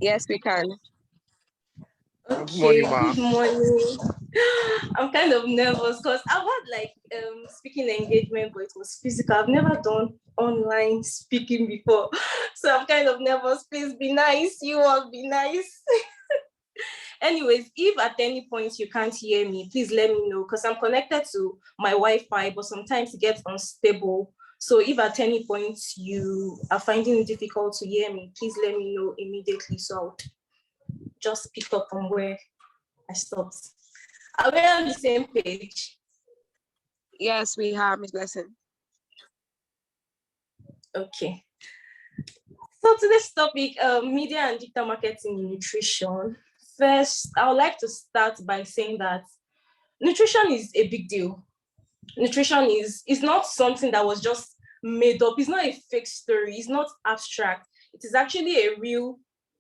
Yes, we can. Good Okay, morning, ma. good morning. I'm kind of nervous because I've had like speaking engagement, but it was physical. I've never done online speaking before. So I'm kind of nervous. Please be nice. You all be nice. Anyways, if at any point you can't hear me, please let me know because I'm connected to my Wi-Fi, but sometimes it gets unstable. So if at any point you are finding it difficult to hear me, please let me know immediately. So I'll just pick up from where I stopped. Are we on the same page? Yes, we have, Miss Blessing. Okay. So today's topic, media and digital marketing in nutrition. First, I would like to start by saying that nutrition is a big deal. Nutrition is not something that was just made up. It's not a fake story. It's not abstract. It is actually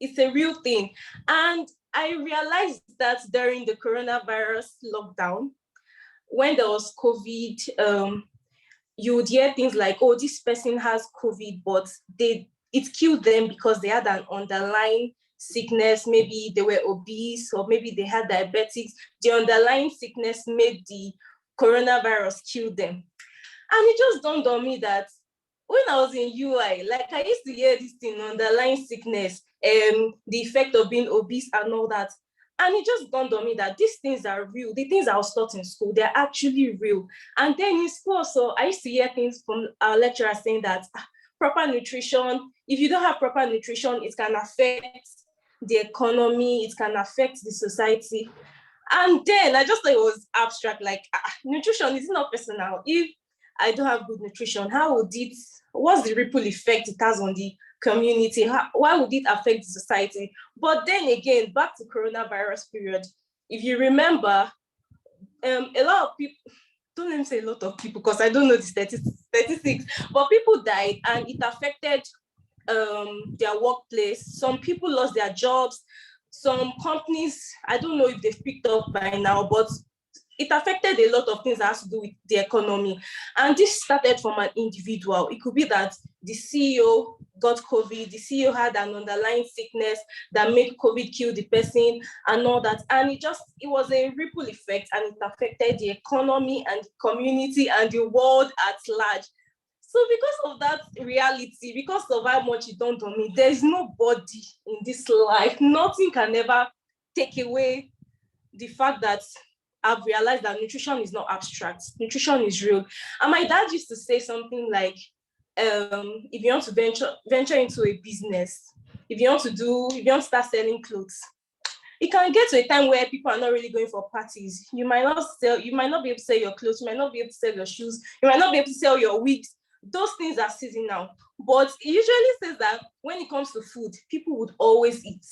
it's a real thing. And I realized that during the coronavirus lockdown, when there was COVID, you would hear things like, oh, this person has COVID, but it killed them because they had an underlying sickness. Maybe they were obese, or maybe they had diabetics. The underlying sickness made the coronavirus kill them. And it just dawned on me that when I was in UI, like I used to hear this thing, underlying sickness, the effect of being obese and all that. And it just dawned on me that these things are real. The things I was taught in school, they're actually real. And then in school, so I used to hear things from our lecturer saying that proper nutrition, if you don't have proper nutrition, it can affect the economy, it can affect the society. And then I just thought it was abstract, like nutrition is not personal. If I don't have good nutrition, what's the ripple effect it has on the community? Why would it affect the society? But then again, back to coronavirus period, if you remember, a lot of people, don't let me say a lot of people because I don't know the statistics, but people died and it affected their workplace. Some people lost their jobs. Some companies, I don't know if they've picked up by now, but it affected a lot of things that has to do with the economy. And this started from an individual. It could be that the CEO got COVID, the CEO had an underlying sickness that made COVID kill the person and all that. And it was a ripple effect, and it affected the economy and the community and the world at large. So because of that reality, because of how much it dawned on me, there is nobody in this life, nothing can ever take away the fact that I've realized that nutrition is not abstract. Nutrition is real. And my dad used to say something like, if you want to venture into a business, if you want to start selling clothes, it can get to a time where people are not really going for parties. You might not be able to sell your clothes, you might not be able to sell your shoes, you might not be able to sell your wigs. Those things are seasonal. But it usually says that when it comes to food, people would always eat.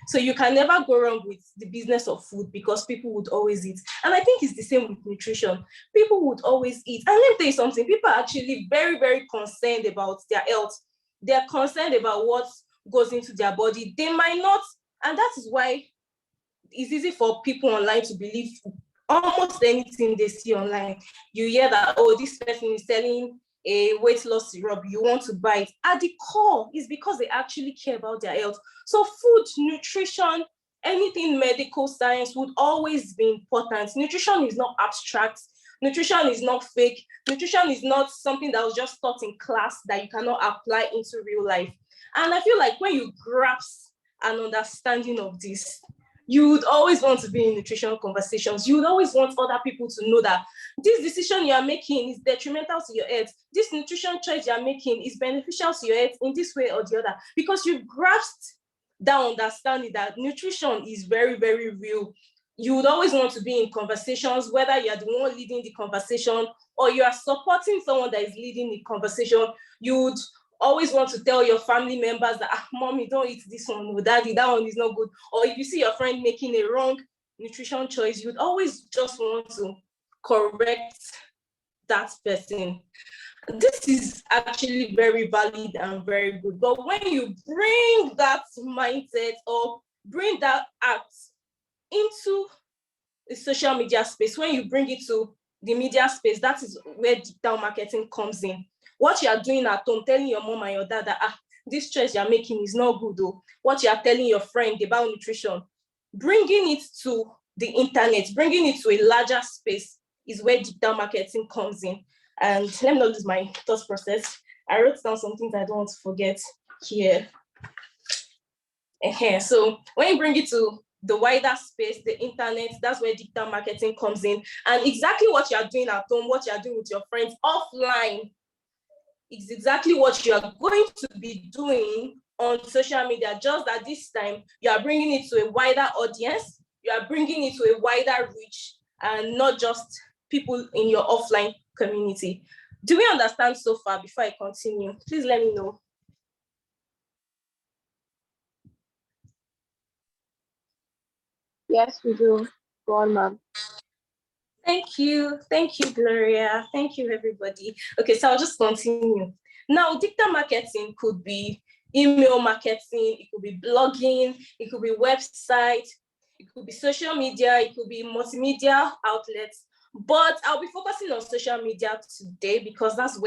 So you can never go wrong with the business of food because people would always eat. And I think it's the same with nutrition. People would always eat. And let me tell you something, people are actually very, very concerned about their health. They're concerned about what goes into their body. They might not, and that is why it's easy for people online to believe almost anything they see online. You hear that, oh, this person is selling a weight loss syrup, you want to buy it. At the core is because they actually care about their health. So food, nutrition, anything medical science would always be important. Nutrition is not abstract. Nutrition is not fake. Nutrition is not something that was just taught in class that you cannot apply into real life. And I feel like when you grasp an understanding of this, you would always want to be in nutrition conversations. You would always want other people to know that this decision you are making is detrimental to your health. This nutrition choice you are making is beneficial to your health in this way or the other, because you've grasped that understanding that nutrition is very, very real. You would always want to be in conversations, whether you're the one leading the conversation or you are supporting someone that is leading the conversation. You would always want to tell your family members that, mommy, don't eat this one, or daddy, that one is not good. Or if you see your friend making a wrong nutrition choice, you'd always just want to correct that person. This is actually very valid and very good. But when you bring that mindset or bring that act into the social media space, when you bring it to the media space, that is where digital marketing comes in. What you are doing at home, telling your mom and your dad that this choice you're making is not good, though. What you are telling your friend about nutrition, bringing it to the internet, bringing it to a larger space is where digital marketing comes in. And let me not lose my thought process. I wrote down some things I don't want to forget here. So when you bring it to the wider space, the internet, that's where digital marketing comes in. And exactly what you are doing at home, what you are doing with your friends offline, is exactly what you are going to be doing on social media, just that this time you are bringing it to a wider audience, you are bringing it to a wider reach, and not just people in your offline community. Do we understand so far before I continue? Please let me know. Yes, we do. Go on, ma'am. Thank you, Gloria. Thank you, everybody. Okay, so I'll just continue. Now, digital marketing could be email marketing, it could be blogging, it could be website, it could be social media, it could be multimedia outlets. But I'll be focusing on social media today because that's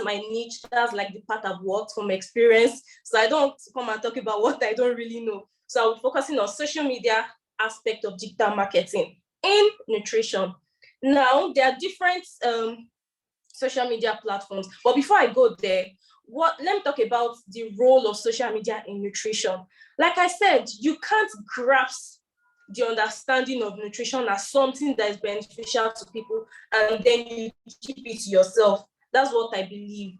my niche. That's like the part I've worked from experience. So I don't come and talk about what I don't really know. So I'll be focusing on social media aspect of digital marketing in nutrition. Now, there are different social media platforms, but before I go there, let me talk about the role of social media in nutrition. Like I said, you can't grasp the understanding of nutrition as something that is beneficial to people and then you keep it to yourself. That's what I believe.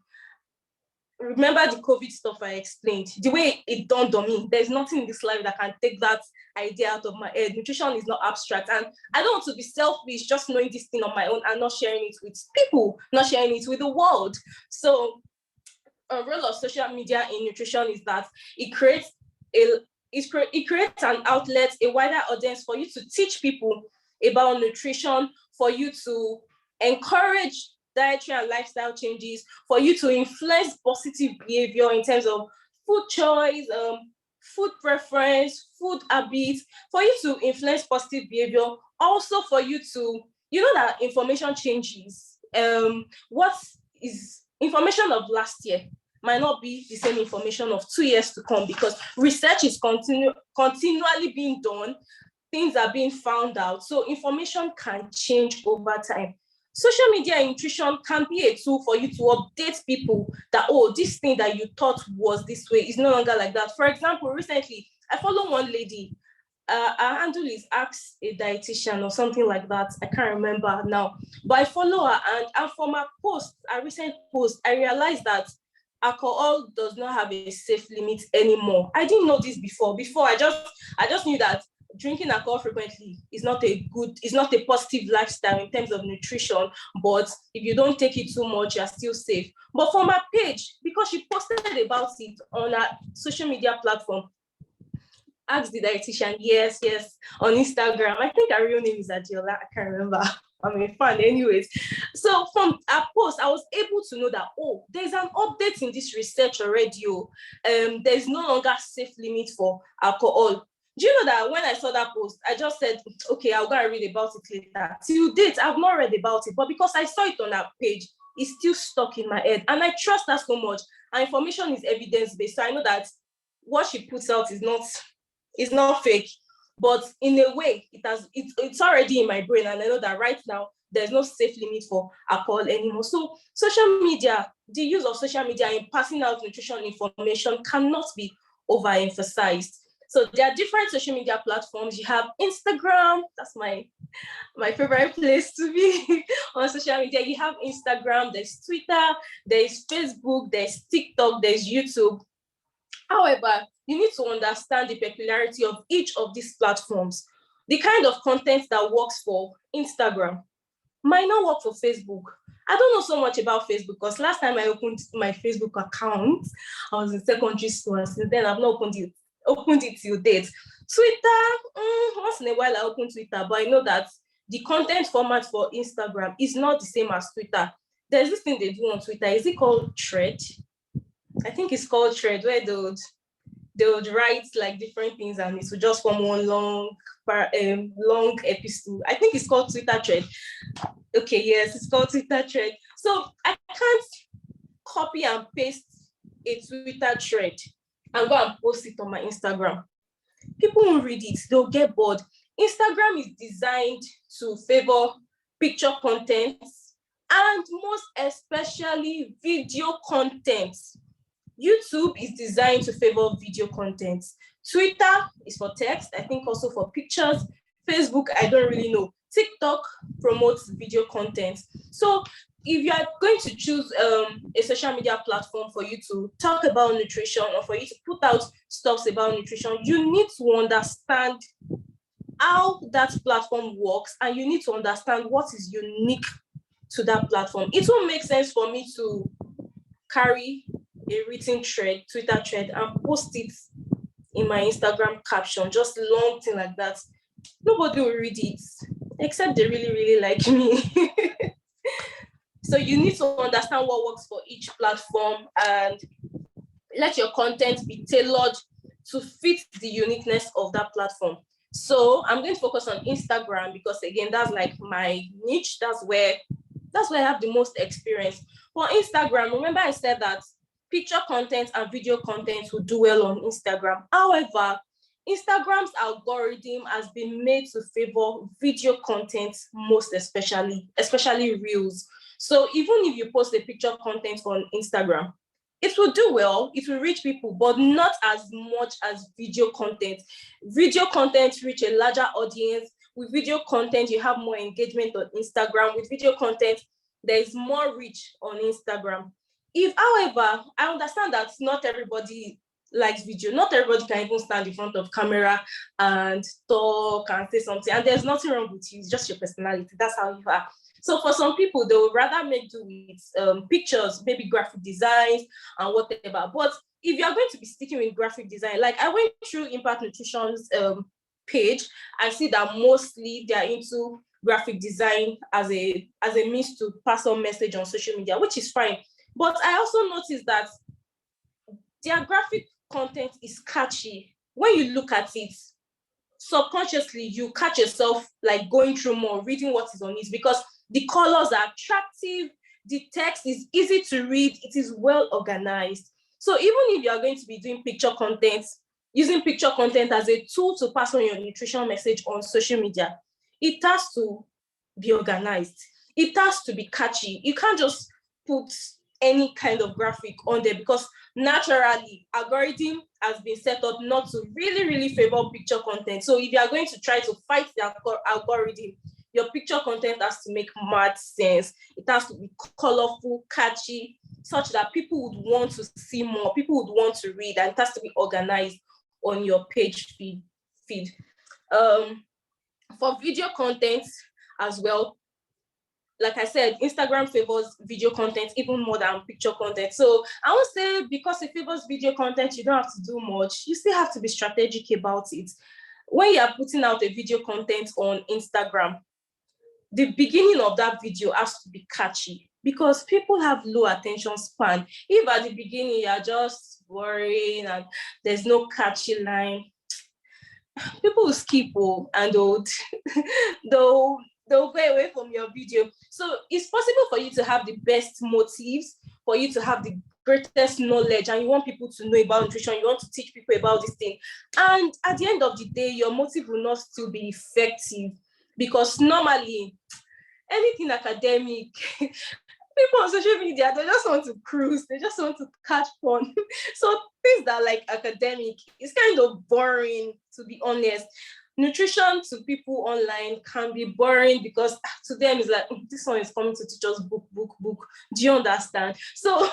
Remember the COVID stuff I explained, the way it dawned on me, there's nothing in this life that can take that idea out of my head. Nutrition is not abstract, and I don't want to be selfish just knowing this thing on my own and not sharing it with people, not sharing it with the world. So a role of social media in nutrition is that it creates an outlet, a wider audience for you to teach people about nutrition, for you to encourage dietary and lifestyle changes, for you to influence positive behavior in terms of food choice, food preference, food habits, for you to influence positive behavior, also for you to, that information changes. What is information of last year might not be the same information of 2 years to come because research is continually being done, things are being found out, so information can change over time. Social media in nutrition can be a tool for you to update people that, this thing that you thought was this way is no longer like that. For example, recently, I follow one lady, her handle is Ask a Dietitian or something like that. I can't remember now, but I follow her, and from her recent post, I realized that alcohol does not have a safe limit anymore. I didn't know this before. I just knew that drinking alcohol frequently is not a positive lifestyle in terms of nutrition, but if you don't take it too much, you're still safe. But from her page, because she posted about it on her social media platform, Ask the Dietitian, yes, on Instagram. I think her real name is Adiola, I can't remember. I'm a fan anyways. So from her post, I was able to know that, there's an update in this research already. There's no longer safe limit for alcohol. Do you know that when I saw that post, I just said, okay, I'll go and read about it later. Till date, I've not read about it, but because I saw it on her page, it's still stuck in my head. And I trust her so much. Her information is evidence-based. So I know that what she puts out is not fake. But in a way, it's already in my brain. And I know that right now, there's no safe limit for alcohol anymore. So social media, the use of social media in passing out nutrition information cannot be overemphasized. So there are different social media platforms. You have Instagram, that's my favorite place to be on social media. You have Instagram, there's Twitter, there's Facebook, there's TikTok, there's YouTube. However, you need to understand the peculiarity of each of these platforms. The kind of content that works for Instagram might not work for Facebook. I don't know so much about Facebook because last time I opened my Facebook account, I was in secondary school, and since then I've not opened it till date. Twitter, once in a while I open Twitter, but I know that the content format for Instagram is not the same as Twitter. There's this thing they do on Twitter. Is it called Thread? I think it's called Thread, where they would write like different things and it would just form one long episode. I think it's called Twitter Thread. Okay, yes, it's called Twitter Thread. So I can't copy and paste a Twitter thread and go and post it on my Instagram, people won't read it. They'll get bored. Instagram is designed to favor picture content and most especially video content. YouTube is designed to favor video content. Twitter is for text, I think also for pictures. Facebook, I don't really know. TikTok promotes video content. So if you are going to choose a social media platform for you to talk about nutrition or for you to put out stuff about nutrition, you need to understand how that platform works and you need to understand what is unique to that platform. It won't make sense for me to carry a written thread, Twitter thread, and post it in my Instagram caption, just long thing like that. Nobody will read it, except they really, really like me. So you need to understand what works for each platform and let your content be tailored to fit the uniqueness of that platform. So I'm going to focus on Instagram because again, that's like my niche. That's where I have the most experience. For Instagram, remember I said that picture content and video content will do well on Instagram. However, Instagram's algorithm has been made to favor video content most especially Reels. So even if you post a picture content on Instagram, it will do well, it will reach people, but not as much as video content. Video content reach a larger audience. With video content, you have more engagement on Instagram. With video content, there is more reach on Instagram. If, however, I understand that not everybody likes video, not everybody can even stand in front of camera and talk and say something, and there's nothing wrong with you, it's just your personality, that's how you are. So for some people, they would rather make do with pictures, maybe graphic designs and whatever. But if you're going to be sticking with graphic design, like I went through Impact Nutrition's page, I see that mostly they're into graphic design as a means to pass on message on social media, which is fine. But I also noticed that their graphic content is catchy. When you look at it, subconsciously, you catch yourself like going through more, reading what is on it, because the colors are attractive, the text is easy to read, it is well organized. So even if you are going to be doing picture content, using picture content as a tool to pass on your nutrition message on social media, it has to be organized. It has to be catchy. You can't just put any kind of graphic on there because naturally, algorithm has been set up not to really, really favor picture content. So if you are going to try to fight the algorithm, your picture content has to make mad sense. It has to be colorful, catchy, such that people would want to see more, people would want to read, and it has to be organized on your page feed. For video content as well, like I said, Instagram favors video content even more than picture content. So I would say because it favors video content, you don't have to do much. You still have to be strategic about it. When you are putting out a video content on Instagram, the beginning of that video has to be catchy because people have low attention span. If at the beginning you are just boring and there's no catchy line, people will skip and they'll go away from your video. So it's possible for you to have the best motives, for you to have the greatest knowledge, and you want people to know about nutrition, you want to teach people about this thing. And at the end of the day, your motive will not still be effective because normally anything academic, people on social media, they just want to cruise, they just want to catch fun. So things that are like academic, it's kind of boring, to be honest. Nutrition to people online can be boring because to them it's like, this one is coming to teach us book. Do you understand? So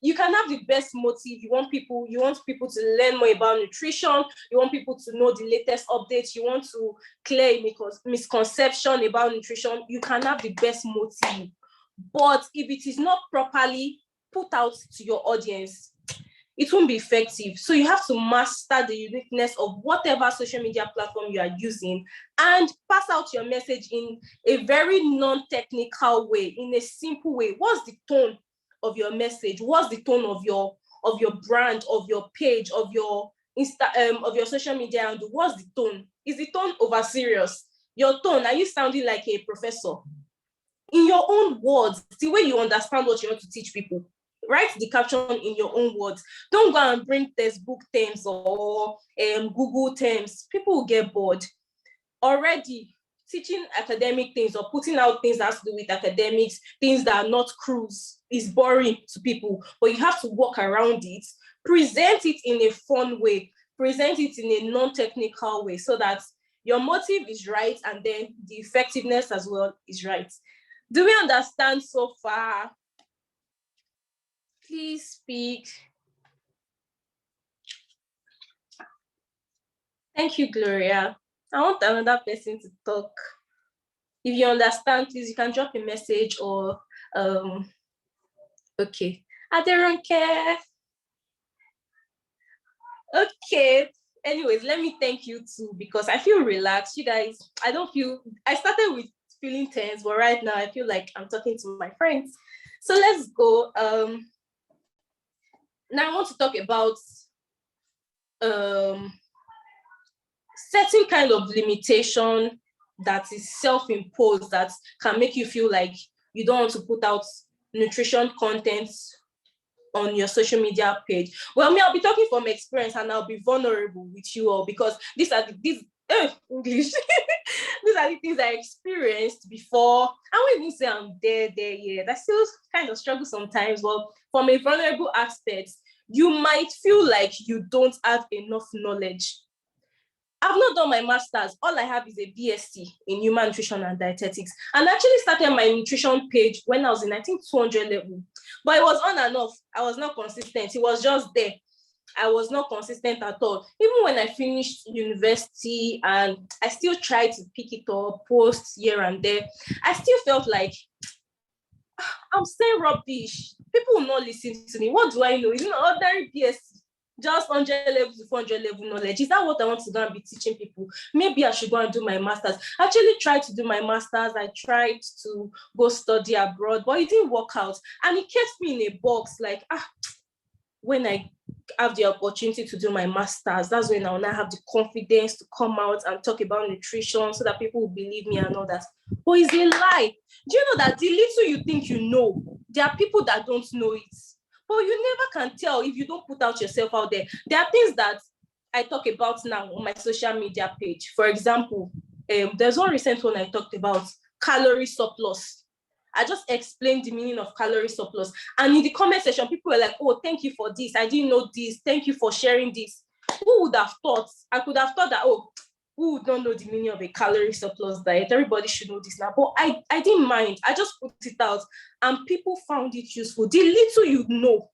you can have the best motive. You want people to learn more about nutrition. You want people to know the latest updates. You want to clear misconception about nutrition. You can have the best motive. But if it is not properly put out to your audience, it won't be effective. So you have to master the uniqueness of whatever social media platform you are using and pass out your message in a very non-technical way, in a simple way. What's the tone of your message? What's the tone of your brand, of your page, of your of your social media? And what's the tone? Is the tone over serious? Your tone, are you sounding like a professor? In your own words, the way you understand what you want to teach people. write the caption in your own words. Don't go and bring textbook terms or Google terms. People will get bored. Already, teaching academic things or putting out things that has to do with academics, things that are not cruise, is boring to people, but you have to work around it, present it in a fun way, present it in a non-technical way so that your motive is right and then the effectiveness as well is right. Do we understand so far? Please speak. Thank you, Gloria. I want another person to talk. If you understand, please, you can drop a message or, okay. I don't care. Okay. Anyways, let me thank you too, because I feel relaxed. You guys, I started with feeling tense, but right now I feel like I'm talking to my friends. So let's go. Now I want to talk about certain kind of limitation that is self-imposed that can make you feel like you don't want to put out nutrition content on your social media page. Well, I'll be talking from experience and I'll be vulnerable with you all because these are these these are the things I experienced before. I won't even say I'm there yet. I still kind of struggle sometimes, but from a vulnerable aspect, you might feel like you don't have enough knowledge. I've not done my master's. All I have is a BSc in human nutrition and dietetics. And I actually started my nutrition page when I was in, I think, 200 level. But it was on and off. I was not consistent. It was just there. I was not consistent at all. Even when I finished university and I still tried to pick it up, post here and there, I still felt like I'm saying rubbish. People will not listen to me. What do I know? It's an ordinary BSc. Just 100 level to 400 level knowledge. Is that what I want to go and be teaching people? Maybe I should go and do my master's. I actually tried to do my master's. I tried to go study abroad, but it didn't work out. And it kept me in a box like, when I have the opportunity to do my master's, that's when I'll now have the confidence to come out and talk about nutrition so that people will believe me and all that. But it's a lie. Do you know that the little you think you know, there are people that don't know it? But you never can tell if you don't put out yourself out there. There are things that I talk about now on my social media page. For example, there's one recent one I talked about, calorie surplus. I just explained the meaning of calorie surplus. And in the comment section, people were like, oh, thank you for this. I didn't know this. Thank you for sharing this. Who would have thought? I could have thought that, oh, who would not know the meaning of a calorie surplus diet? Everybody should know this now. But I didn't mind. I just put it out and people found it useful. The little you know,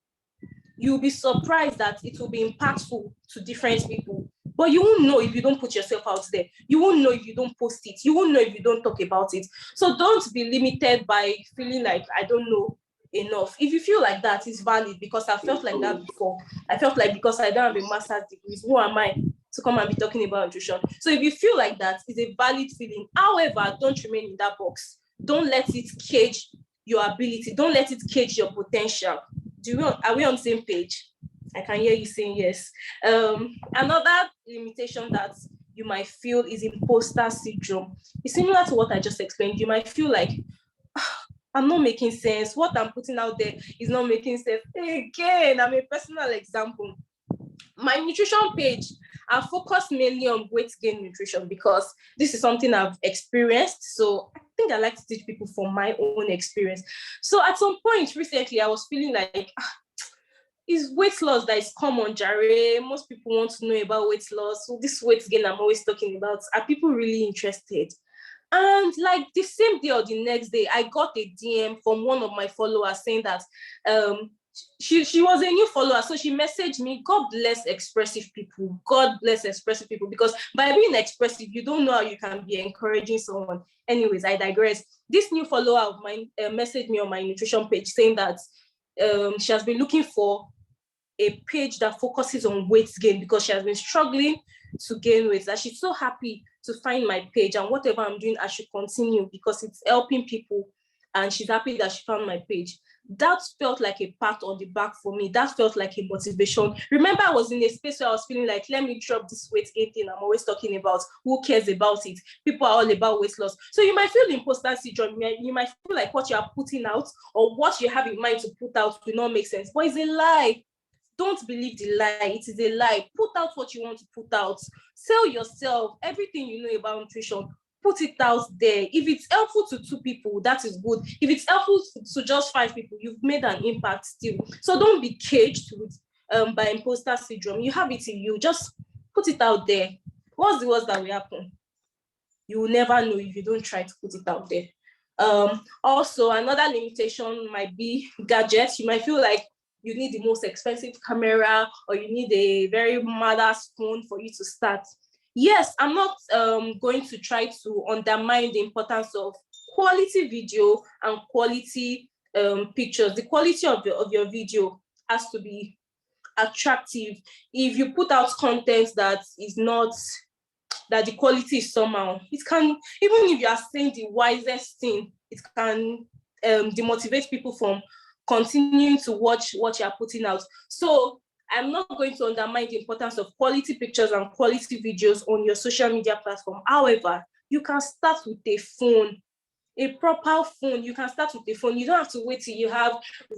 you'll be surprised that it will be impactful to different people. But you won't know if you don't put yourself out there. You won't know if you don't post it. You won't know if you don't talk about it. So don't be limited by feeling like I don't know enough. If you feel like that, it's valid, because I felt like that before. I felt like because I don't have a master's degree, who am I to come and be talking about nutrition? So if you feel like that, it's a valid feeling. However, don't remain in that box. Don't let it cage your ability. Don't let it cage your potential. Are we on the same page? I can hear you saying yes. Another limitation that you might feel is imposter syndrome. It's similar to what I just explained. You might feel like, I'm not making sense. What I'm putting out there is not making sense. Again, I'm a personal example. My nutrition page, I focus mainly on weight gain nutrition because this is something I've experienced. So I think I like to teach people from my own experience. So at some point recently, I was feeling like, is weight loss that is common, Jare? Most people want to know about weight loss. So this weight gain I'm always talking about, are people really interested? And like the same day or the next day, I got a DM from one of my followers saying that she was a new follower. So she messaged me, God bless expressive people. God bless expressive people. Because by being expressive, you don't know how you can be encouraging someone. Anyways, I digress. This new follower of mine messaged me on my nutrition page saying that she has been looking for a page that focuses on weight gain because she has been struggling to gain weight. That she's so happy to find my page, and whatever I'm doing, I should continue because it's helping people, and she's happy that she found my page. that felt like a pat on the back for me. That felt like a motivation. Remember, I was in a space where I was feeling like, let me drop this weight gain thing I'm always talking about. Who cares about it? People are all about weight loss. So you might feel imposter syndrome. You might feel like what you are putting out or what you have in mind to put out will not make sense. But it's a lie. Don't believe the lie. It is a lie. Put out what you want to put out. Sell yourself. Everything you know about nutrition, put it out there. If it's helpful to 2 people, that is good. If it's helpful to just 5 people, you've made an impact still. So don't be caged with by imposter syndrome. You have it in you. Just put it out there. What's the worst that will happen? You will never know if you don't try to put it out there. Also, another limitation might be gadgets. You might feel like you need the most expensive camera or you need a very mother's phone for you to start. Yes, I'm not going to try to undermine the importance of quality video and quality pictures. The quality of your video has to be attractive. If you put out content that is not, that the quality is somehow, it can, even if you are saying the wisest thing, it can demotivate people from continuing to watch what you are putting out. So I'm not going to undermine the importance of quality pictures and quality videos on your social media platform. However, you can start with a phone, a proper phone. You can start with a phone. You don't have to wait till you have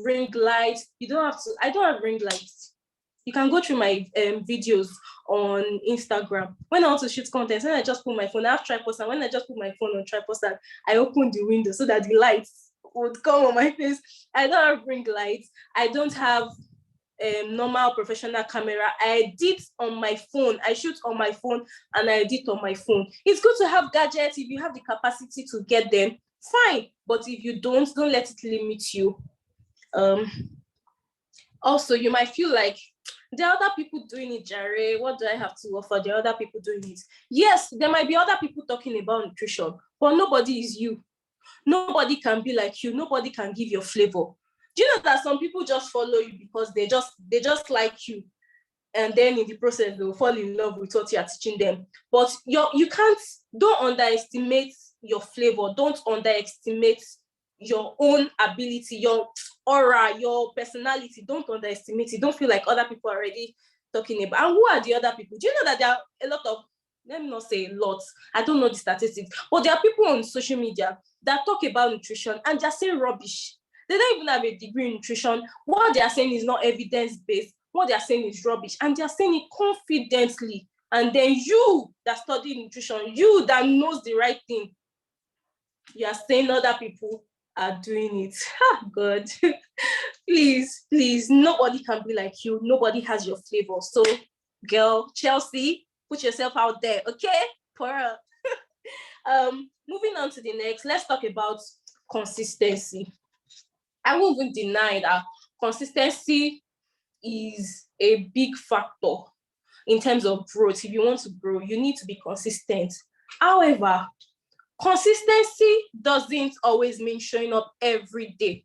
ring lights. You don't have to, I don't have ring lights. You can go through my videos on Instagram. When I want to shoot content, when I just put my phone, I have tripod, and when I just put my phone on tripod, I open the window so that the lights would come on my face. I don't have ring lights. I don't have normal professional camera. I edit on my phone. I shoot on my phone and I edit on my phone. It's good to have gadgets if you have the capacity to get them, fine. But if you don't let it limit you. Also, you might feel like there are other people doing it, Jare. What do I have to offer? There are other people doing it. Yes, there might be other people talking about nutrition, but nobody is you. Nobody can be like you. Nobody can give your flavor. Do you know that some people just follow you because they just like you, and then in the process they'll fall in love with what you are teaching them? But don't underestimate your flavor. Don't underestimate your own ability, your aura, your personality. Don't underestimate it. Don't feel like other people are already talking about. And who are the other people? Do you know that there are a lot of, let me not say a lot, I don't know the statistics, but there are people on social media that talk about nutrition and just say rubbish. They don't even have a degree in nutrition. What they are saying is not evidence-based. What they are saying is rubbish. And they are saying it confidently. And then you that study nutrition, you that knows the right thing, you are saying other people are doing it. God. Please, nobody can be like you. Nobody has your flavor. So, girl, Chelsea, put yourself out there, okay? Pearl. Moving on to the next, let's talk about consistency. I won't even deny that consistency is a big factor in terms of growth. If you want to grow, you need to be consistent. However, consistency doesn't always mean showing up every day.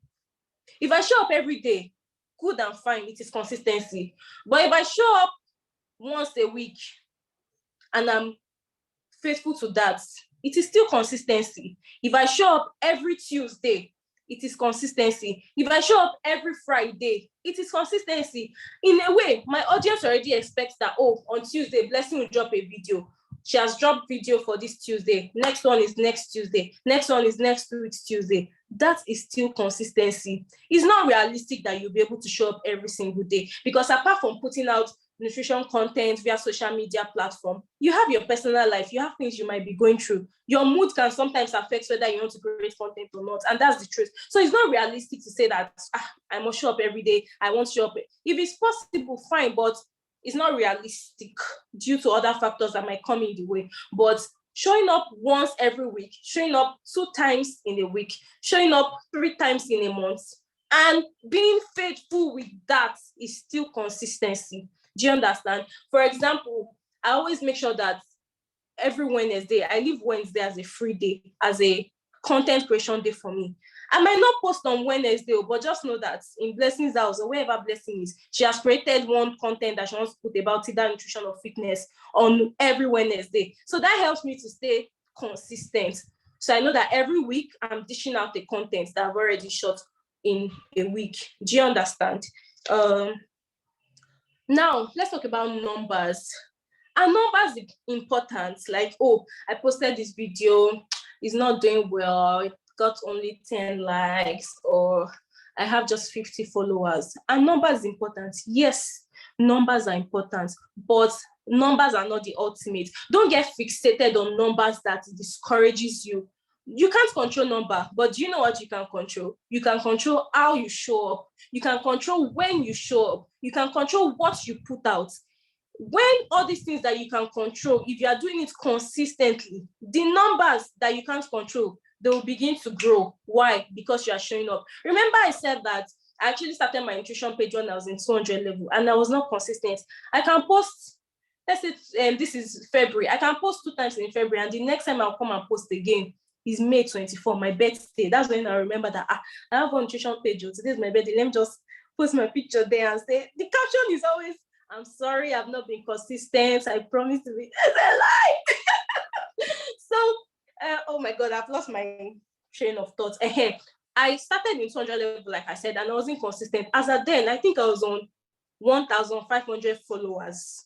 If I show up every day, good and fine, it is consistency. But if I show up once a week and I'm faithful to that, it is still consistency. If I show up every Tuesday, it is consistency. If I show up every Friday, it is consistency. In a way, my audience already expects that, oh, on Tuesday, Blessing will drop a video. She has dropped video for this Tuesday. Next one is next Tuesday. Next one is next week's Tuesday. That is still consistency. It's not realistic that you'll be able to show up every single day, because apart from putting out nutrition content via social media platform, you have your personal life, you have things you might be going through. Your mood can sometimes affect whether you want to create content or not, and that's the truth. So it's not realistic to say that I must show up every day, I won't show up. If it's possible, fine, but it's not realistic due to other factors that might come in the way. But showing up once every week, showing up 2 times in a week, showing up 3 times in a month, and being faithful with that is still consistency. Do you understand? For example, I always make sure that every Wednesday, I leave Wednesday as a free day, as a content creation day for me. I might not post on Wednesday, but just know that in Blessing's house or wherever Blessing is, she has created one content that she wants to put about either nutrition or fitness on every Wednesday. So that helps me to stay consistent. So I know that every week I'm dishing out the content that I've already shot. in a week. Do you understand? Now, let's talk about numbers. Are numbers important? Like, oh, I posted this video, it's not doing well, it got only 10 likes, or I have just 50 followers. Are numbers important? Yes, numbers are important, but numbers are not the ultimate. Don't get fixated on numbers that discourages you. You can't control number, but do you know what you can control? You can control how you show up. You can control when you show up. You can control what you put out. When all these things that you can control, if you are doing it consistently, the numbers that you can't control, they will begin to grow. Why? Because you are showing up. Remember I said that I actually started my nutrition page when I was in 200 level and I was not consistent. I can post, let's say this is February, I can post 2 times in February and the next time I'll come and post again is May 24, my birthday. That's when I remember that I have a nutrition page. Today is my birthday. Let me just post my picture there and say, the caption is always, I'm sorry, I've not been consistent. I promise to be. It's a lie. So, oh my God, I've lost my train of thoughts. I started in 200 level, like I said, and I wasn't consistent. As at then, I think I was on 1,500 followers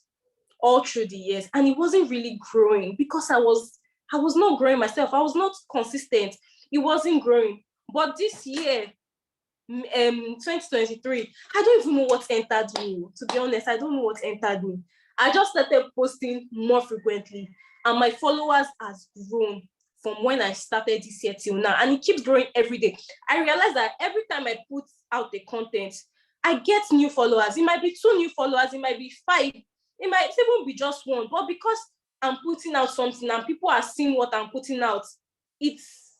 all through the years, and it wasn't really growing because I was not growing myself. I was not consistent. It wasn't growing. But this year, 2023, I don't even know what entered me. To be honest, I don't know what entered me. I just started posting more frequently, and my followers has grown from when I started this year till now, and it keeps growing every day. I realize that every time I put out the content, I get new followers. It might be 2 new followers, it might be 5, it might even be just 1, but because I'm putting out something and people are seeing what I'm putting out, it's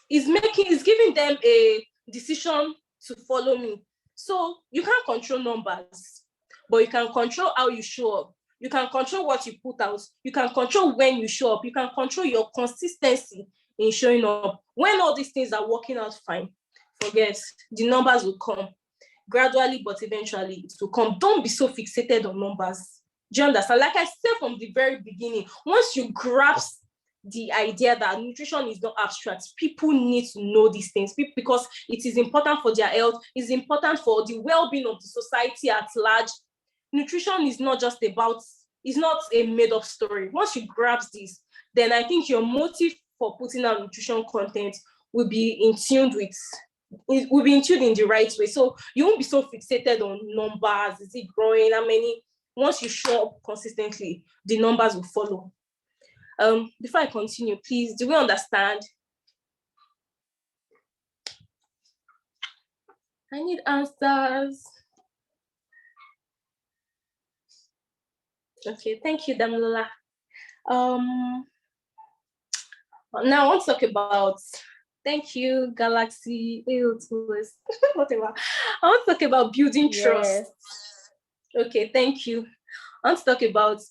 giving them a decision to follow me. So you can't control numbers, but you can control how you show up. You can control what you put out. You can control when you show up. You can control your consistency in showing up. When all these things are working out fine, forget, the numbers will come gradually, but eventually it will come. Don't be so fixated on numbers. Do you understand? Like I said from the very beginning, once you grasp the idea that nutrition is not abstract, people need to know these things because it is important for their health, it's important for the well-being of the society at large. Nutrition is not just about, it's not a made-up story. Once you grasp this, then I think your motive for putting out nutrition content will be in tune in the right way. So you won't be so fixated on numbers. Is it growing? How many? Once you show up consistently, the numbers will follow. Before I continue, please, do we understand? I need answers. Okay, thank you, Damilola. Now I want to talk about, thank you, Galaxy, whatever. I want to talk about building trust. Okay, thank you. I want to talk about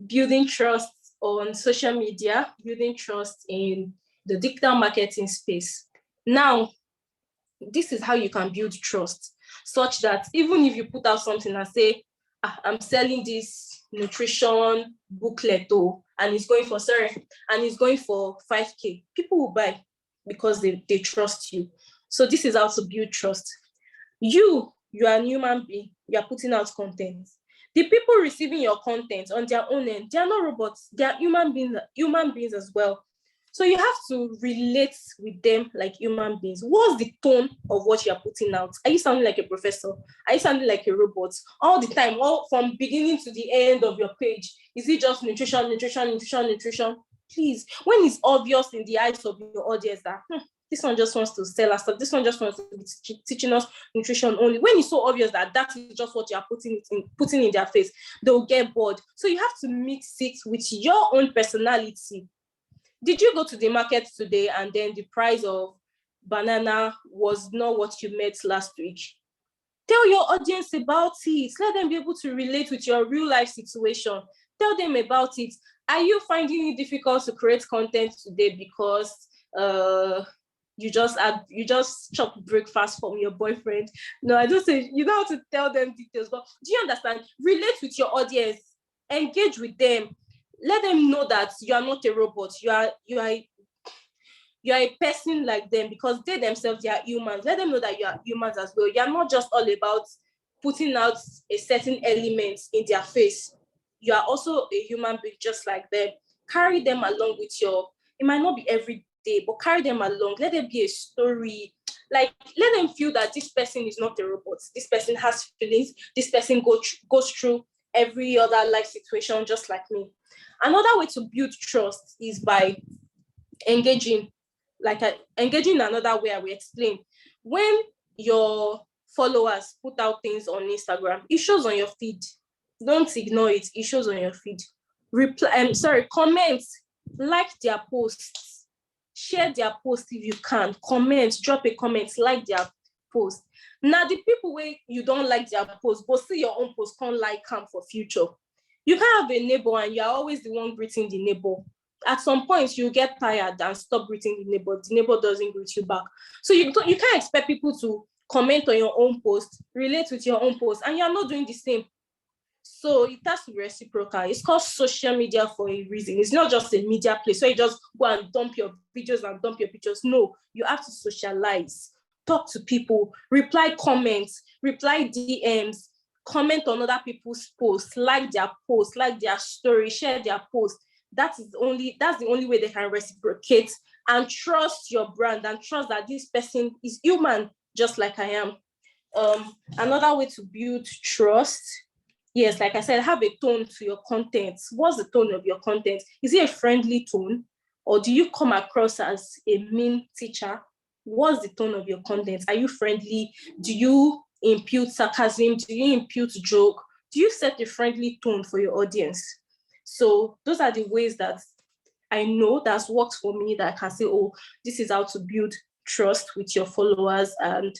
building trust on social media, building trust in the digital marketing space. Now, this is how you can build trust, such that even if you put out something and say, I'm selling this nutrition booklet, and it's going for 5K, people will buy because they trust you. So this is how to build trust. You are a human being, you are putting out content. The people receiving your content on their own end, they are not robots, they are human beings as well. So you have to relate with them like human beings. What's the tone of what you are putting out? Are you sounding like a professor? Are you sounding like a robot? All the time, all from beginning to the end of your page, is it just nutrition? Please, when it's obvious in the eyes of your audience that this one just wants to sell us stuff, this one just wants to be teaching us nutrition only. When it's so obvious that that is just what you are putting in their face, they'll get bored. So you have to mix it with your own personality. Did you go to the market today and then the price of banana was not what you met last week? Tell your audience about it. Let them be able to relate with your real life situation. Tell them about it. Are you finding it difficult to create content today because you just chopped breakfast from your boyfriend? No, I don't say you don't have to tell them details, but do you understand? Relate with your audience, engage with them, let them know that you are not a robot. You are you are a person like them, because they themselves, they are humans. Let them know that you are humans as well. You are not just all about putting out a certain element in their face. You are also a human being just like them. Carry them along with it might not be every day, but carry them along. Let there be a story. Like, let them feel that this person is not a robot. This person has feelings. This person goes through every other life situation just like me. Another way to build trust is by engaging. Engaging in another way I will explain. When your followers put out things on Instagram, it shows on your feed. Don't ignore it. It shows on your feed. Comment, like their posts, share their post if you can. Comment, drop a comment, like their post. Now, the people where you don't like their post, but see your own post, can't like them for future. You can't have a neighbor and you're always the one greeting the neighbor. At some point, you get tired and stop greeting the neighbor. The neighbor doesn't greet you back. So you can't expect people to comment on your own post, relate with your own post, and you're not doing the same. So it has to be reciprocal. It's called social media for a reason. It's not just a media place where you just go and dump your videos and dump your pictures. No, you have to socialize, talk to people, reply comments, reply DMs, comment on other people's posts, like their story, share their post. That's the only way they can reciprocate and trust your brand and trust that this person is human, just like I am. Another way to build trust, yes, like I said, have a tone to your content. What's the tone of your content? Is it a friendly tone, or do you come across as a mean teacher? What's the tone of your content? Are you friendly? Do you impute sarcasm? Do you impute joke? Do you set a friendly tone for your audience? So those are the ways that I know that's worked for me, that I can say, oh, this is how to build trust with your followers. And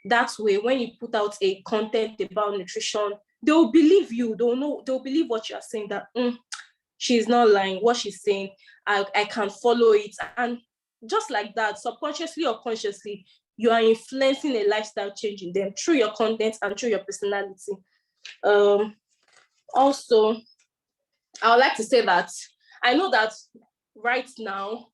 that way, when you put out a content about nutrition, they'll believe you. They'll believe what you're saying, that she's not lying. What she's saying, I can follow it. And just like that, subconsciously or consciously, you are influencing a lifestyle change in them through your content and through your personality. Also, I would like to say that I know that right now,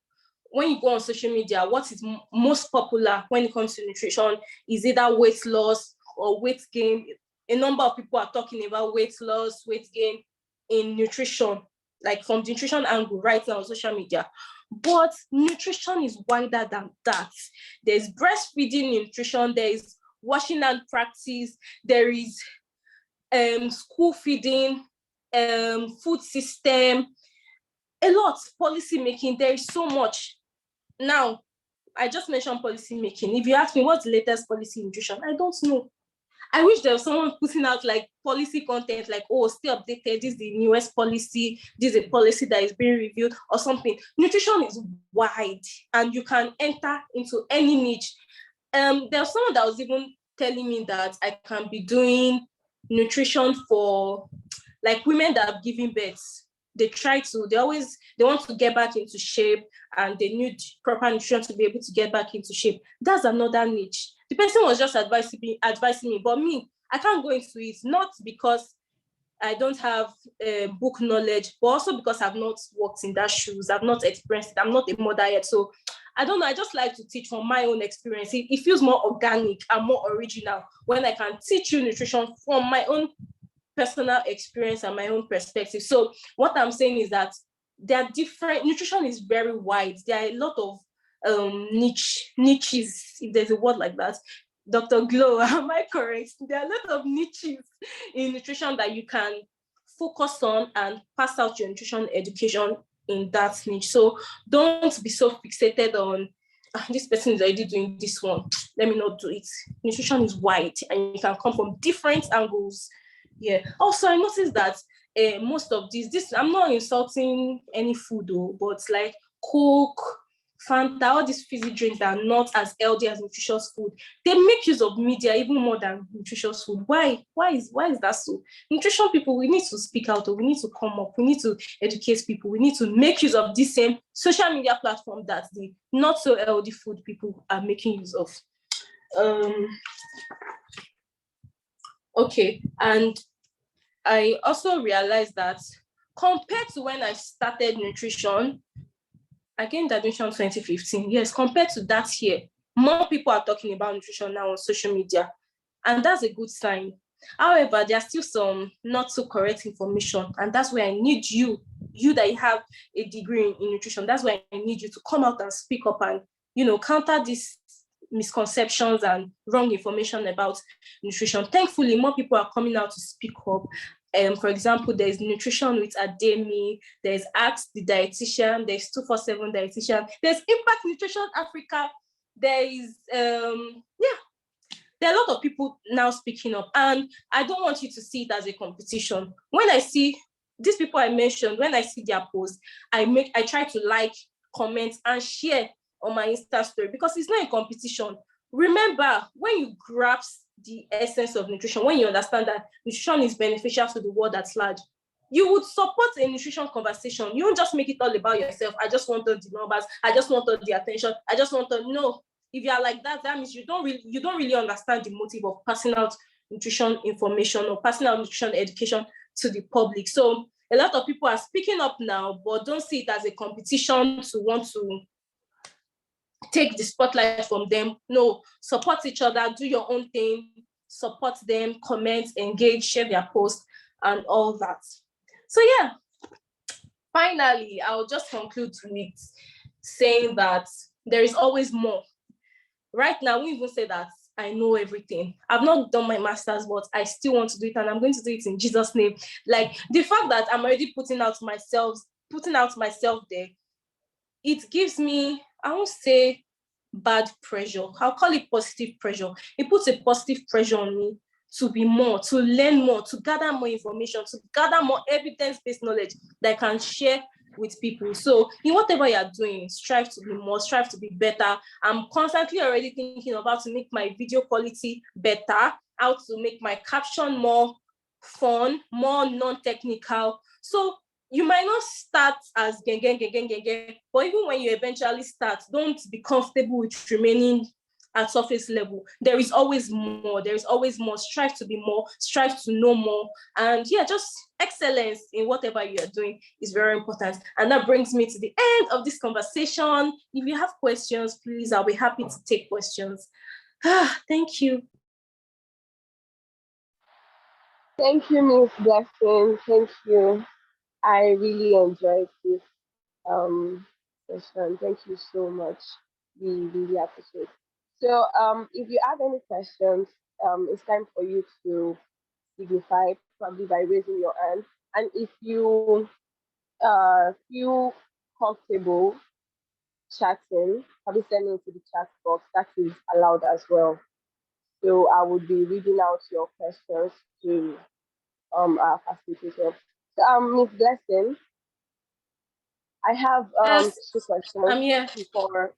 when you go on social media, what is most popular when it comes to nutrition is either weight loss or weight gain. A number of people are talking about weight loss, weight gain in nutrition, like from the nutrition angle right now on social media. But nutrition is wider than that. There's breastfeeding nutrition, there is washing hand practice, there is school feeding, food system, a lot, policy making. There is so much. Now, I just mentioned policy making. If you ask me what's the latest policy in nutrition, I don't know. I wish there was someone putting out like policy content, like, oh, stay updated, this is the newest policy, this is a policy that is being reviewed or something. Nutrition is wide and you can enter into any niche. There's someone that was even telling me that I can be doing nutrition for like women that have given birth. They want to get back into shape and they need proper nutrition to be able to get back into shape. That's another niche. The person was just advising me, but me, I can't go into it, not because I don't have book knowledge, but also because I've not worked in that shoes. I've not experienced it. I'm not a mother yet. So I don't know. I just like to teach from my own experience. It feels more organic and more original when I can teach you nutrition from my own personal experience and my own perspective. So what I'm saying is that there are different, nutrition is very wide. There are a lot of niches, if there's a word like that. Dr. Glow, am I correct? There are a lot of niches in nutrition that you can focus on and pass out your nutrition education in that niche. So don't be so fixated on this person is already doing this one, let me not do it. Nutrition is wide and you can come from different angles. Yeah. Also, I noticed that most of this, I'm not insulting any food though, but like Coke, Fanta, all these fizzy drinks that are not as healthy as nutritious food, they make use of media even more than nutritious food. Why? Why is that so? Nutrition people, we need to speak out, or we need to come up, we need to educate people, we need to make use of this same social media platform that the not so healthy food people are making use of. Okay, and I also realized that compared to when I started nutrition, I gained admission 2015. Yes, compared to that year, more people are talking about nutrition now on social media, and that's a good sign. However, there are still some not so correct information, and that's where I need you that you have a degree in nutrition. That's why I need you to come out and speak up and, counter these misconceptions and wrong information about nutrition. Thankfully, more people are coming out to speak up. For example, there's Nutrition with Ademi, there's Ask the Dietitian, there's 247 Dietitian, there's Impact Nutrition Africa, there is, there are a lot of people now speaking up, and I don't want you to see it as a competition. When I see these people I mentioned, when I see their posts, I try to like, comment, and share on my Insta story, because it's not a competition. Remember, when you grasp the essence of nutrition, when you understand that nutrition is beneficial to the world at large, you would support a nutrition conversation. You don't just make it all about yourself. I just want all the numbers. I just want all the attention. I just want to know. If you are like that, that means you don't really understand the motive of passing out nutrition information or passing out nutrition education to the public. So a lot of people are speaking up now, but don't see it as a competition to want to take the spotlight from them. No, support each other, do your own thing, support them, comment, engage, share their posts, and all that. So yeah, finally, I'll just conclude with saying that there is always more. Right now, we even say that I know everything. I've not done my master's, but I still want to do it, and I'm going to do it in Jesus' name. Like, the fact that I'm already putting out myself there, it gives me, I won't say bad pressure. I'll call it positive pressure. It puts a positive pressure on me to be more, to learn more, to gather more information, to gather more evidence-based knowledge that I can share with people. So in whatever you're doing, strive to be more, strive to be better. I'm constantly already thinking of how to make my video quality better, how to make my caption more fun, more non-technical. So you might not start as gang, but even when you eventually start, don't be comfortable with remaining at surface level. There is always more. Strive to be more, strive to know more. And yeah, just excellence in whatever you are doing is very important. And that brings me to the end of this conversation. If you have questions, please, I'll be happy to take questions. Thank you. Thank you, Miss Blessing. Thank you. I really enjoyed this session. Thank you so much. We really appreciate it. So if you have any questions, it's time for you to signify, probably by raising your hand. And if you feel comfortable chatting, probably send it to the chat box. That is allowed as well. So I would be reading out your questions to our facilitator. So Miss Blessing, I have Yes, two questions I'm here. before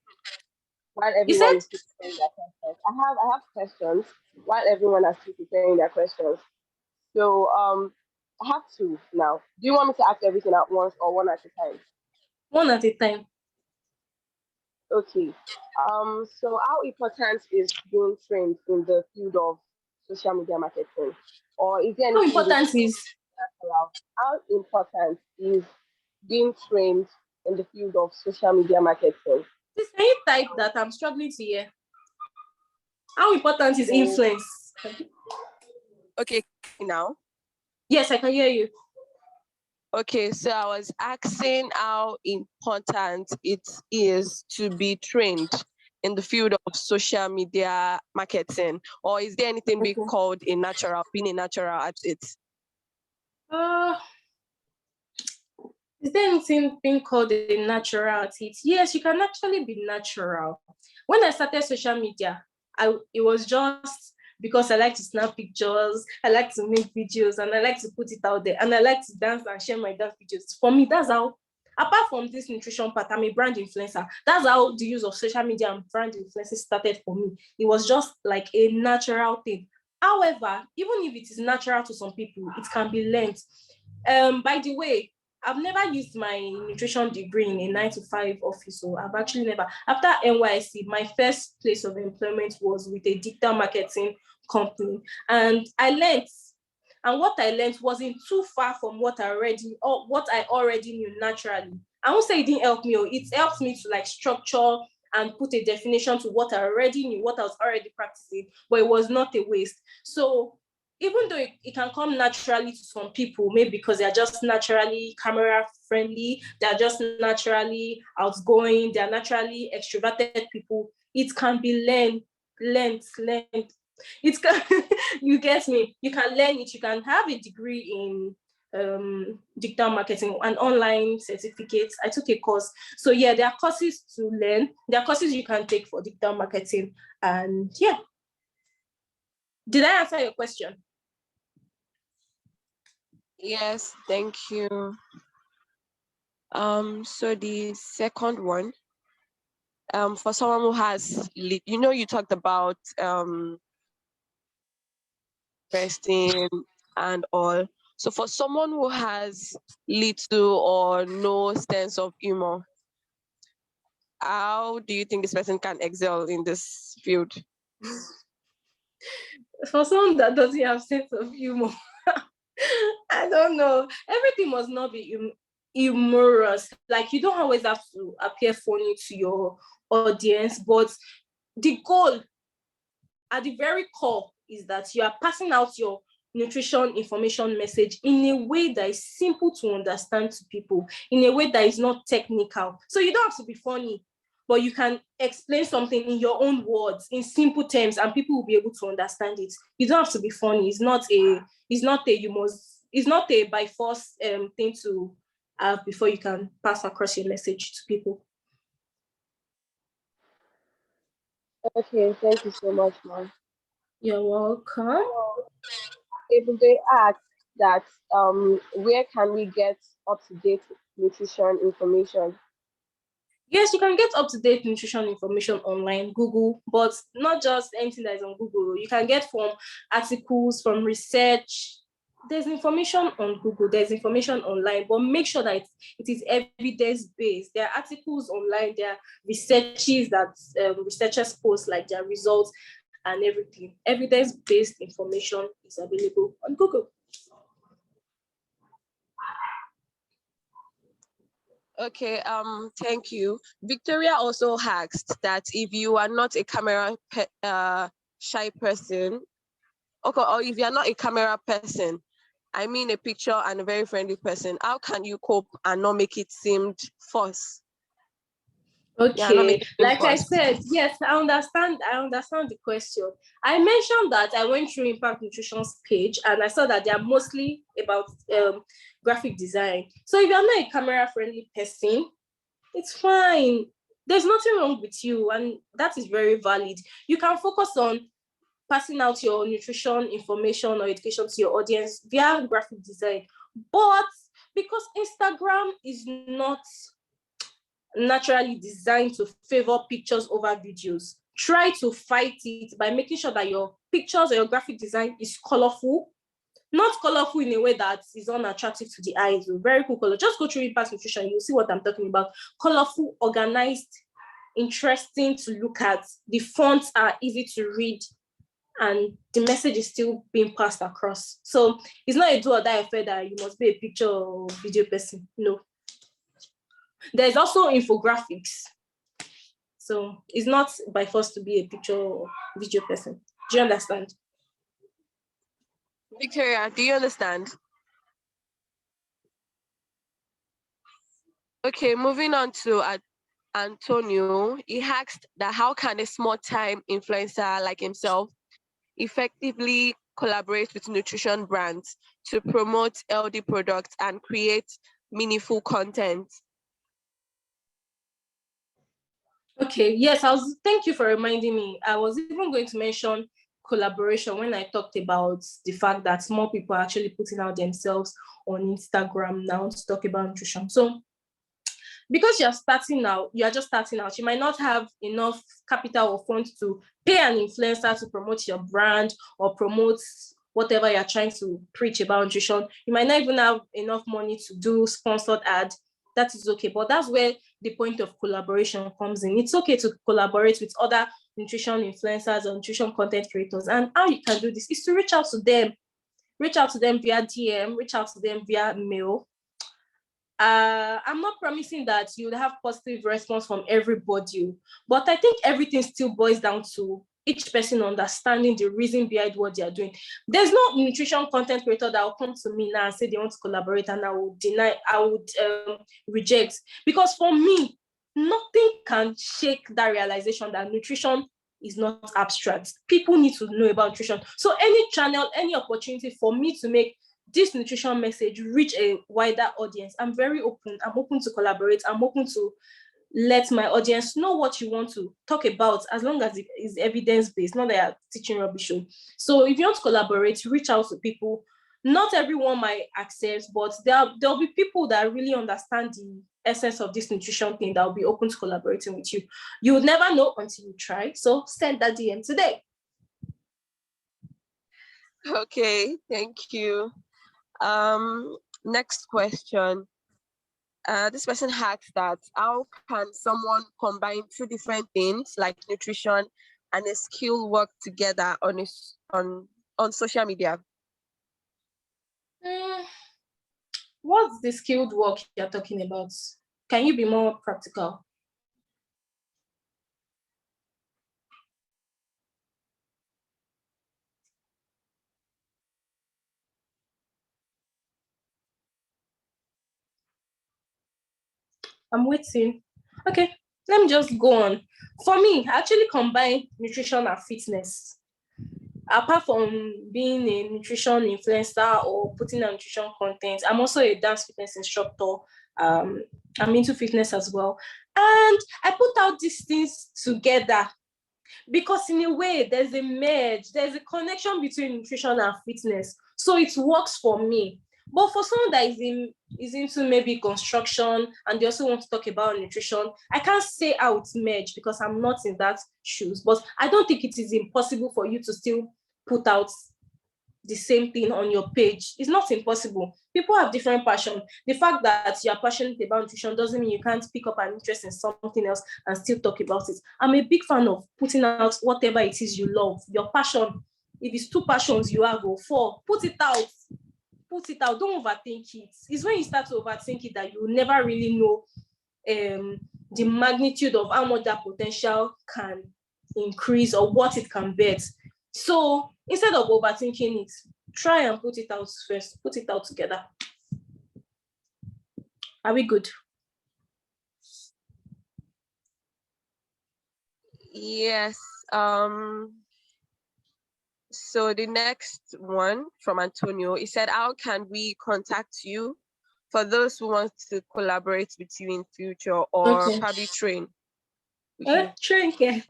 while You everyone said? is preparing their questions. I have questions while everyone is still preparing their questions. So I have two now. Do you want me to ask everything at once or one at a time? One at a time. Okay. So how important is being trained in the field of social media marketing? Or is there How anything important is? how important is being trained in the field of social media marketing? Please, can you type that? I'm struggling to hear. How important is influence? Okay, now. Yes, I can hear you. Okay, so I was asking how important it is to be trained in the field of social media marketing, or is there anything being called being a natural at it? Is there anything being called a natural at it? Yes, you can actually be natural. When I started social media, it was just because I like to snap pictures, I like to make videos, and I like to put it out there, and I like to dance and share my dance videos. For me, that's how, apart from this nutrition part, I'm a brand influencer. That's how the use of social media and brand influencing started for me. It was just like a natural thing. However, even if it is natural to some people, it can be learned. By the way, I've never used my nutrition degree in a 9-to-5 office. So I've actually never. After NYC, my first place of employment was with a digital marketing company. And I learned and what I learned wasn't too far from what I already knew naturally. I won't say it didn't help me, it helped me to like structure and put a definition to what I already knew, what I was already practicing, but it was not a waste. So even though it can come naturally to some people, maybe because they're just naturally camera friendly, they're just naturally outgoing, they're naturally extroverted people, it can be learned. It can, you get me? You can learn it. You can have a degree in digital marketing and online certificates. I took a course. So yeah, there are courses to learn. There are courses you can take for digital marketing. And yeah. Did I answer your question? Yes, thank you. So the second one, for someone who has, you talked about investing and all. So for someone who has little or no sense of humor, how do you think this person can excel in this field? For someone that doesn't have sense of humor, I don't know. Everything must not be humorous. Like, you don't always have to appear funny to your audience, but the goal at the very core is that you are passing out your nutrition information message in a way that is simple to understand to people, in a way that is not technical. So you don't have to be funny, but you can explain something in your own words, in simple terms, and people will be able to understand it. You don't have to be funny. It's not a by force thing to have before you can pass across your message to people. Okay, thank you so much, ma'am. You're welcome. If they ask that, where can we get up-to-date nutrition information? Yes, you can get up-to-date nutrition information online, Google, but not just anything that is on Google. You can get from articles, from research. There's information on Google, there's information online, but make sure that it is evidence-based. There are articles online, there are researches that researchers post, like their results and everything. Evidence-based information is available on Google. Okay, thank you. Victoria also asked that if you are not a camera shy person, okay, or if you are not a camera person, I mean a picture and a very friendly person, how can you cope and not make it seem forced? Okay, like I said, yes, I understand the question. I mentioned that I went through Impact Nutrition's page and I saw that they are mostly about graphic design. So if you're not a camera-friendly person, it's fine. There's nothing wrong with you, and that is very valid. You can focus on passing out your nutrition information or education to your audience via graphic design. But because Instagram is not naturally designed to favor pictures over videos, try to fight it by making sure that your pictures or your graphic design is colorful, not colorful in a way that is unattractive to the eyes. Very cool color. Just go through Impact Nutrition, you'll see what I'm talking about. Colorful, organized, interesting to look at. The fonts are easy to read, and the message is still being passed across. So it's not a do or die affair that you must be a picture or video person. No. There's also infographics. So it's not by force to be a picture or video person. Do you understand? Victoria, do you understand? Okay, moving on to Antonio. He asked that how can a small-time influencer like himself effectively collaborate with nutrition brands to promote healthy products and create meaningful content? Okay, yes, thank you for reminding me. I was even going to mention collaboration when I talked about the fact that small people are actually putting out themselves on Instagram now to talk about nutrition. So because you're just starting out, you might not have enough capital or funds to pay an influencer to promote your brand or promote whatever you're trying to preach about nutrition. You might not even have enough money to do sponsored ad. That is okay, but that's where the point of collaboration comes in. It's okay to collaborate with other nutrition influencers or nutrition content creators, and how you can do this is to reach out to them. reach out to them via DM, reach out to them via mail. I'm not promising that you'll have positive response from everybody, but I think everything still boils down to each person understanding the reason behind what they are doing. There's no nutrition content creator that will come to me now and say they want to collaborate, and I would reject. Because for me, nothing can shake that realization that nutrition is not abstract. People need to know about nutrition. So any channel, any opportunity for me to make this nutrition message reach a wider audience, I'm very open. I'm open to collaborate. I'm open to let my audience know what you want to talk about, as long as it is evidence-based, not that you're teaching rubbish. So if you want to collaborate, reach out to people. Not everyone might accept, but there'll be people that really understand the essence of this nutrition thing that will be open to collaborating with you. You would never know until you try. So send that DM today. Okay, thank you. Next question. This person asks that how can someone combine two different things like nutrition and a skill work together on social media? What's the skilled work you're talking about? Can you be more practical? I'm waiting. Okay, let me just go on. For me, I actually combine nutrition and fitness. Apart from being a nutrition influencer or putting out nutrition content, I'm also a dance fitness instructor. I'm into fitness as well. And I put out these things together because in a way, there's a merge, there's a connection between nutrition and fitness. So it works for me. But for someone that is into maybe construction and they also want to talk about nutrition, I can't say how it's merged because I'm not in that shoes. But I don't think it is impossible for you to still put out the same thing on your page. It's not impossible. People have different passion. The fact that you're passionate about nutrition doesn't mean you can't pick up an interest in something else and still talk about it. I'm a big fan of putting out whatever it is you love, your passion. If it's 2 passions you have or 4, put it out. Put it out. Don't overthink it. It's when you start to overthink it that you never really know the magnitude of how much that potential can increase or what it can bet. So instead of overthinking it, try and put it out first. Put it out together. Are we good? Yes. So the next one from Antonio, he said, how can we contact you for those who want to collaborate with you in future or probably train? Train, yeah.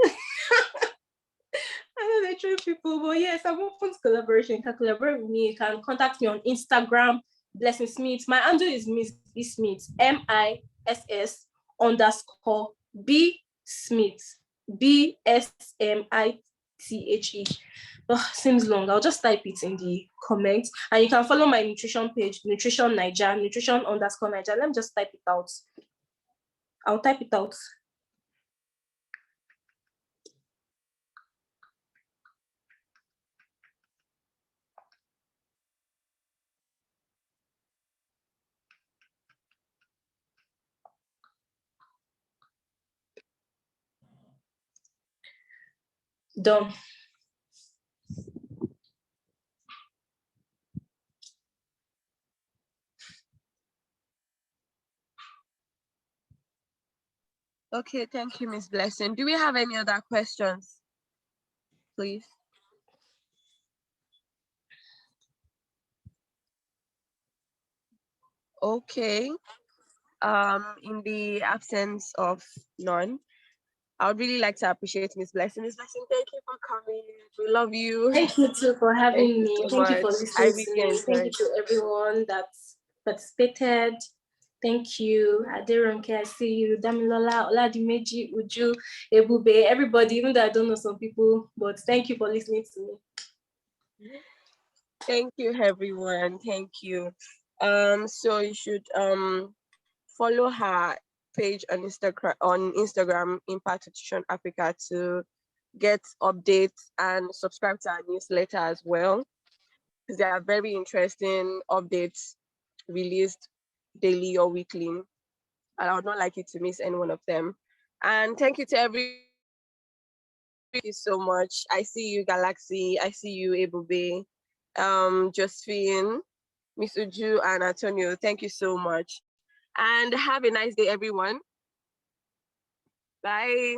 I know they train people, but yes, I'm open to collaboration. You can collaborate with me. You can contact me on Instagram, Blessing Smith. My handle is Miss B Smith, MISS_B Smith, BSMITHE. Oh, seems long. I'll just type it in the comments. And you can follow my nutrition page, Nutrition Niger, Nutrition_Niger. Let me just type it out. I'll type it out. Done. Okay, thank you, Miss Blessing. Do we have any other questions, please? Okay. In the absence of none, I would really like to appreciate Miss Blessing. Miss Blessing, thank you for coming. We love you. Thank you too for having me. Thank you for listening to me. Thank you to everyone that participated. Thank you. Aderonke, I see you. Damilola, Oladimeji, Uju, Ebube, everybody, even though I don't know some people, but thank you for listening to me. Thank you, everyone. Thank you. So you should follow her page on Instagram, Impact Nutrition Africa, to get updates and subscribe to our newsletter as well. because there are very interesting updates released daily or weekly, and I would not like you to miss any one of them. And thank you to every. Thank you so much. I see you, Galaxy. I see you, Ebube, Josephine, Miss Uju, and Antonio. Thank you so much. And have a nice day, everyone. Bye.